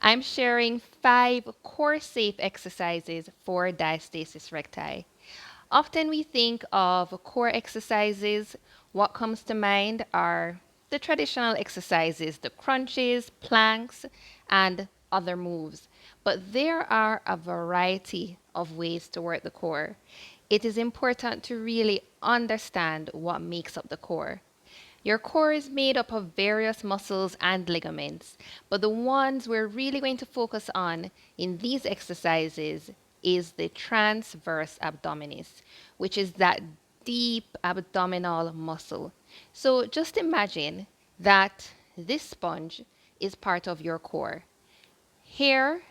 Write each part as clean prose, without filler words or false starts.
I'm sharing 5 core safe exercises for diastasis recti. Often we think of core exercises. What comes to mind are the traditional exercises, the crunches, planks, and other moves. But there are a variety of ways to work the core. It is important to really understand what makes up the core. Your core is made up of various muscles and ligaments, but the ones we're really going to focus on in these exercises is the transverse abdominis, which is that deep abdominal muscle. So just imagine that this sponge is part of your core. Here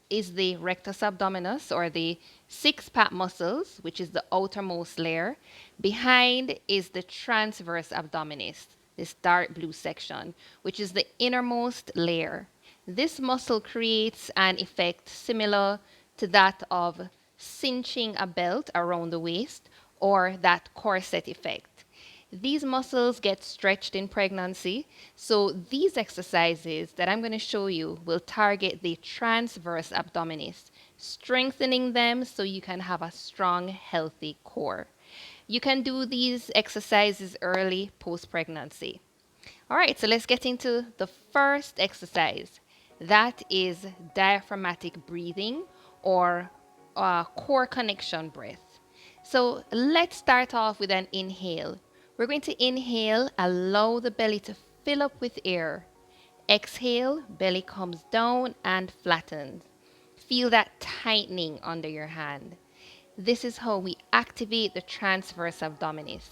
is the rectus abdominis, or the six-pack muscles, which is the outermost layer. Behind is the transverse abdominis, this dark blue section, which is the innermost layer. This muscle creates an effect similar to that of cinching a belt around the waist, or that corset effect. These muscles get stretched in pregnancy, so these exercises that I'm going to show you will target the transverse abdominis, strengthening them so you can have a strong, healthy core. You can do these exercises early post-pregnancy. All right, so let's get into the first exercise. That is diaphragmatic breathing, or core connection breath. So let's start off with an inhale. We're going to inhale, allow the belly to fill up with air. Exhale, belly comes down and flattens. Feel that tightening under your hand. This is how we activate the transverse abdominis.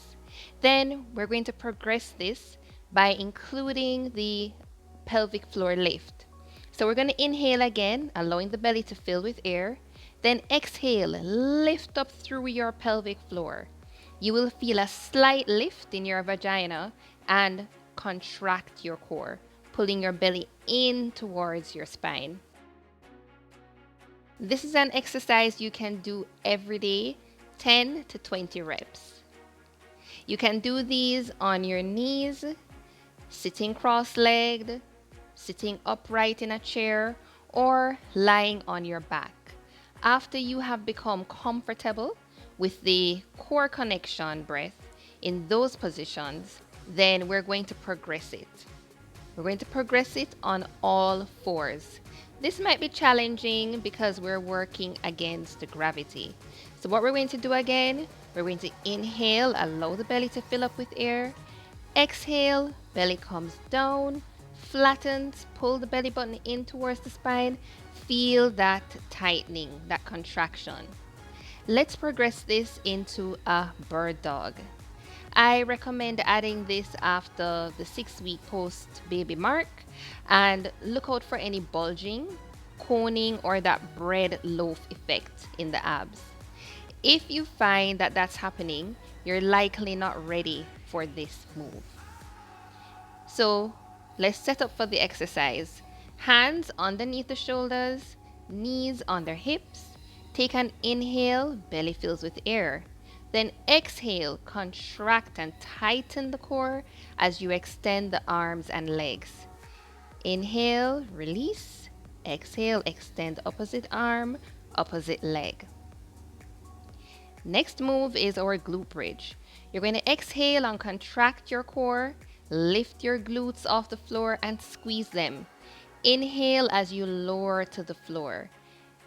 Then we're going to progress this by including the pelvic floor lift. So we're going to inhale again, allowing the belly to fill with air. Then exhale, lift up through your pelvic floor. You will feel a slight lift in your vagina and contract your core, pulling your belly in towards your spine. This is an exercise you can do every day, 10 to 20 reps. You can do these on your knees, sitting cross-legged, sitting upright in a chair, or lying on your back. After you have become comfortable with the core connection breath in those positions, then we're going to progress it. We're going to progress it on all fours. This might be challenging because we're working against the gravity. So what we're going to do again, we're going to inhale, allow the belly to fill up with air. Exhale, belly comes down, flattens, pull the belly button in towards the spine. Feel that tightening, that contraction. Let's progress this into a bird dog. I recommend adding this after the 6-week post-baby mark, and look out for any bulging, coning, or that bread loaf effect in the abs. If you find that that's happening, you're likely not ready for this move. So let's set up for the exercise. Hands underneath the shoulders, knees under hips. Take an inhale, belly fills with air. Then exhale, contract and tighten the core as you extend the arms and legs. Inhale, release. Exhale, extend opposite arm, opposite leg. Next move is our glute bridge. You're going to exhale and contract your core, lift your glutes off the floor and squeeze them. Inhale as you lower to the floor.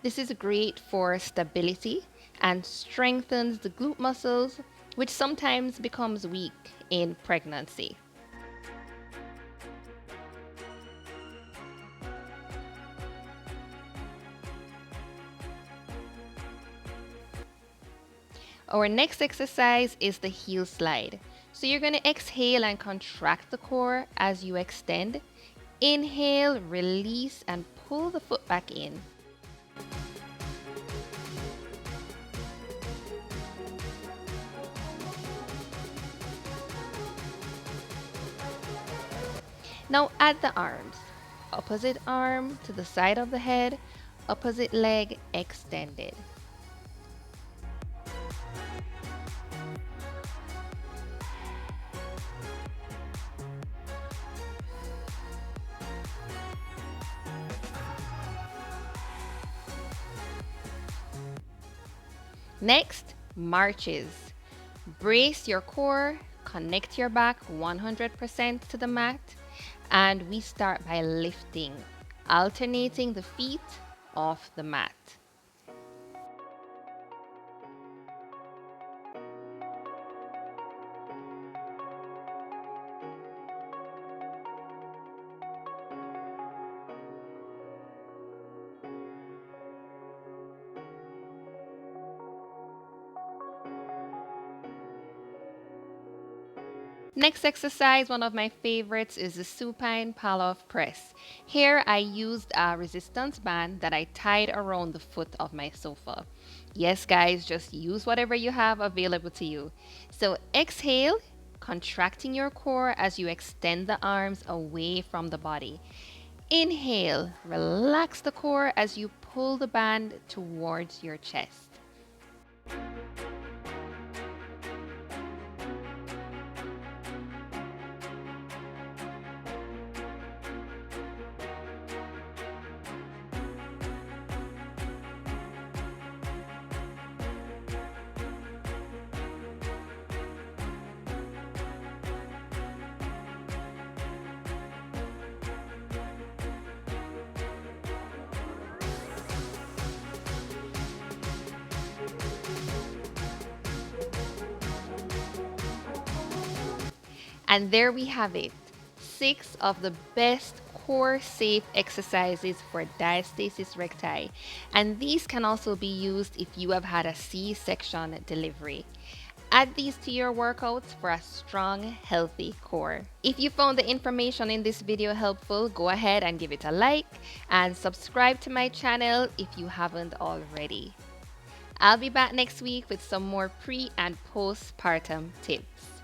This is great for stability and strengthens the glute muscles, which sometimes becomes weak in pregnancy. Our next exercise is the heel slide. So you're going to exhale and contract the core as you extend. Inhale, release, and pull the foot back in. Now add the arms. Opposite arm to the side of the head, opposite leg extended. Next, marches. Brace your core, connect your back 100% to the mat, and we start by lifting, alternating the feet off the mat. Next exercise, one of my favorites, is the supine PALLOF press. Here I used a resistance band that I tied around the foot of my sofa. Yes, guys, just use whatever you have available to you. So exhale, contracting your core as you extend the arms away from the body. Inhale, relax the core as you pull the band towards your chest. And there we have it, 6 of the best core safe exercises for diastasis recti. And these can also be used if you have had a C-section delivery. Add these to your workouts for a strong, healthy core. If you found the information in this video helpful, go ahead and give it a like and subscribe to my channel if you haven't already. I'll be back next week with some more pre and postpartum tips.